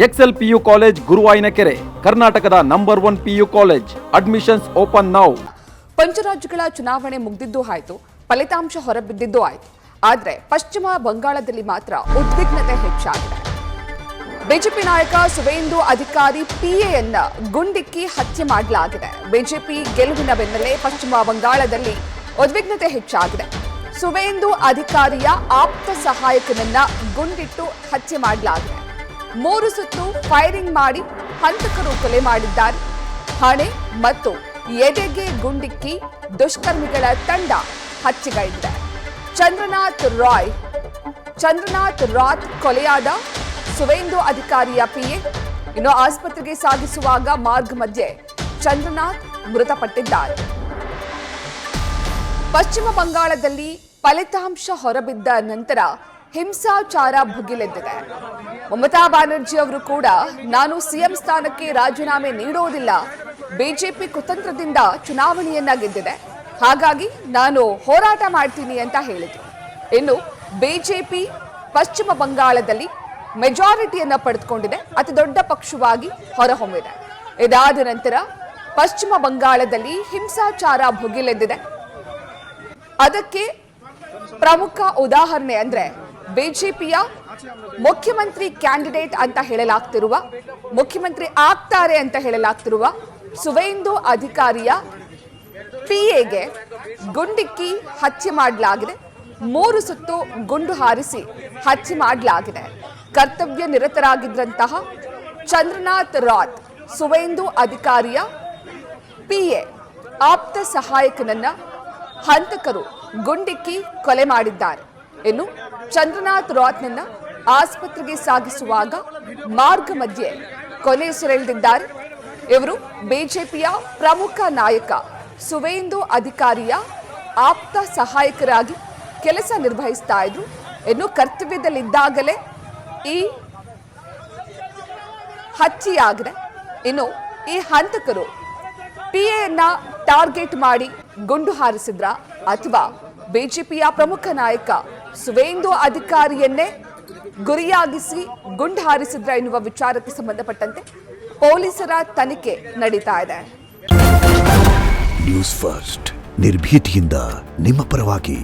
Excel PU college Guruvayanakere, ಕರ್ನಾಟಕದ number 1 PU college. Admissions open now. ಪಂಚರಾಜ್ಯಗಳ ಚುನಾವಣೆ ಮುಗಿದಿದ್ದು ಆಯ್ತು, ಫಲಿತಾಂಶ ಹೊರಬಿದ್ದಿದ್ದು ಆಯ್ತು. ಆದರೆ ಪಶ್ಚಿಮ ಬಂಗಾಳದಲ್ಲಿ ಮಾತ್ರ ಉದ್ವಿಗ್ನತೆ ಹೆಚ್ಚಾಗಿದೆ. ಬಿಜೆಪಿ ನಾಯಕ ಸುವೇಂದು ಅಧಿಕಾರಿ ಪಿಎಯನ್ನ ಗುಂಡಿಕ್ಕಿ ಹತ್ಯೆ ಮಾಡಲಾಗಿದೆ. ಬಿಜೆಪಿ ಗೆಲುವಿನ ಬೆನ್ನಲ್ಲೇ ಪಶ್ಚಿಮ ಬಂಗಾಳದಲ್ಲಿ ಉದ್ವಿಗ್ನತೆ ಹೆಚ್ಚಾಗಿದೆ. ಸುವೇಂದು ಅಧಿಕಾರಿಯ ಆಪ್ತ ಸಹಾಯಕನನ್ನ ಗುಂಡಿಟ್ಟು ಹತ್ಯೆ ಮಾಡಲಾಗಿದೆ. 3 ಸುತ್ತು ಫೈರಿಂಗ್ ಮಾಡಿ ಹಂತಕರು ಕೊಲೆ ಮಾಡಿದ್ದಾರೆ. ಹಣೆ ಮತ್ತು ಎದೆಗೆ ಗುಂಡಿಕ್ಕಿ ದುಷ್ಕರ್ಮಿಗಳ ತಂಡ ಹತ್ಯೆಗೈದಿದೆ. ಚಂದ್ರನಾಥ್ ರಾತ್ ಕೊಲೆಯಾದ ಸುವೇಂದು ಅಧಿಕಾರಿಯ ಪಿಎ. ಇನ್ನು ಆಸ್ಪತ್ರೆಗೆ ಸಾಗಿಸುವಾಗ ಮಾರ್ಗ ಮಧ್ಯೆ ಚಂದ್ರನಾಥ್ ಮೃತಪಟ್ಟಿದ್ದಾರೆ. ಪಶ್ಚಿಮ ಬಂಗಾಳದಲ್ಲಿ ಫಲಿತಾಂಶ ಹೊರಬಿದ್ದ ನಂತರ ಹಿಂಸಾಚಾರ ಭುಗಿಲೆದ್ದಿದೆ. ಮಮತಾ ಬ್ಯಾನರ್ಜಿ ಅವರು ಕೂಡ ನಾನು ಸಿಎಂ ಸ್ಥಾನಕ್ಕೆ ರಾಜೀನಾಮೆ ನೀಡೋದಿಲ್ಲ, ಬಿಜೆಪಿ ಕುತಂತ್ರದಿಂದ ಚುನಾವಣೆಯನ್ನ ಗೆದ್ದಿದೆ, ಹಾಗಾಗಿ ನಾನು ಹೋರಾಟ ಮಾಡ್ತೀನಿ ಅಂತ ಹೇಳಿದ್ರು. ಇನ್ನು ಬಿಜೆಪಿ ಪಶ್ಚಿಮ ಬಂಗಾಳದಲ್ಲಿ ಮೆಜಾರಿಟಿಯನ್ನ ಪಡೆದುಕೊಂಡಿದೆ, ಅತಿ ದೊಡ್ಡ ಪಕ್ಷವಾಗಿ ಹೊರಹೊಮ್ಮಿದೆ. ಇದಾದ ನಂತರ ಪಶ್ಚಿಮ ಬಂಗಾಳದಲ್ಲಿ ಹಿಂಸಾಚಾರ ಭುಗಿಲೆದ್ದಿದೆ. ಅದಕ್ಕೆ ಪ್ರಮುಖ ಉದಾಹರಣೆ ಅಂದ್ರೆ ಬಿಜೆಪಿಯ ಮುಖ್ಯಮಂತ್ರಿ ಕ್ಯಾಂಡಿಡೇಟ್ ಅಂತ ಹೇಳಲಾಗ್ತಿರುವ, ಮುಖ್ಯಮಂತ್ರಿ ಆಗ್ತಾರೆ ಅಂತ ಹೇಳಲಾಗ್ತಿರುವ ಸುವೇಂದು ಅಧಿಕಾರಿಯ ಪಿಎಗೆ ಗುಂಡಿಕ್ಕಿ ಹತ್ಯೆ ಮಾಡಲಾಗಿದೆ. 3 ಸುತ್ತು ಗುಂಡು ಹಾರಿಸಿ ಹತ್ಯೆ ಮಾಡಲಾಗಿದೆ. ಕರ್ತವ್ಯ ನಿರತರಾಗಿದ್ದಂತಹ ಚಂದ್ರನಾಥ್ ರಾತ್ ಸುವೇಂದು ಅಧಿಕಾರಿಯ ಪಿಎ ಆಪ್ತ ಸಹಾಯಕನನ್ನ ಹಂತಕರು ಗುಂಡಿಕ್ಕಿ ಕೊಲೆ ಮಾಡಿದ್ದಾರೆ. ಇನ್ನು ಚಂದ್ರನಾಥ್ ರಾತ್ನನ್ನ ಆಸ್ಪತ್ರೆಗೆ ಸಾಗಿಸುವಾಗ ಮಾರ್ಗ ಮಧ್ಯೆ ಕೊನೆಯುಸಿರೆಳೆದಿದ್ದಾರೆ. ಇವರು ಬಿಜೆಪಿಯ ಪ್ರಮುಖ ನಾಯಕ ಸುವೇಂದು ಅಧಿಕಾರಿಯ ಆಪ್ತ ಸಹಾಯಕರಾಗಿ ಕೆಲಸ ನಿರ್ವಹಿಸ್ತಾ ಇದ್ರು. ಇನ್ನು ಕರ್ತವ್ಯದಲ್ಲಿದ್ದಾಗಲೇ ಈ ಹತ್ಯೆಯಾಗಿದೆ. ಇನ್ನು ಈ ಹಂತಕರು ಪಿಎಯನ್ನ ಟಾರ್ಗೆಟ್ ಮಾಡಿ ಗುಂಡು ಹಾರಿಸಿದ್ರ ಅಥವಾ ಬಿಜೆಪಿಯ ಪ್ರಮುಖ ನಾಯಕ ಸುವೇಂದು ಅಧಿಕಾರಿಯನ್ನೇ ಗುರಿಯಾಗಿಸಿ ಗುಂಡು ಹಾರಿಸಿದ್ರ ಎನ್ನುವ ವಿಚಾರಕ್ಕೆ ಸಂಬಂಧಪಟ್ಟಂತೆ ಪೊಲೀಸರ ತನಿಖೆ ನಡೀತಾ ಇದೆ. ನ್ಯೂಸ್ ಫಸ್ಟ್ ನಿರ್ಭೀತಿಯಿಂದ ನಿಮ್ಮ ಪರವಾಗಿ.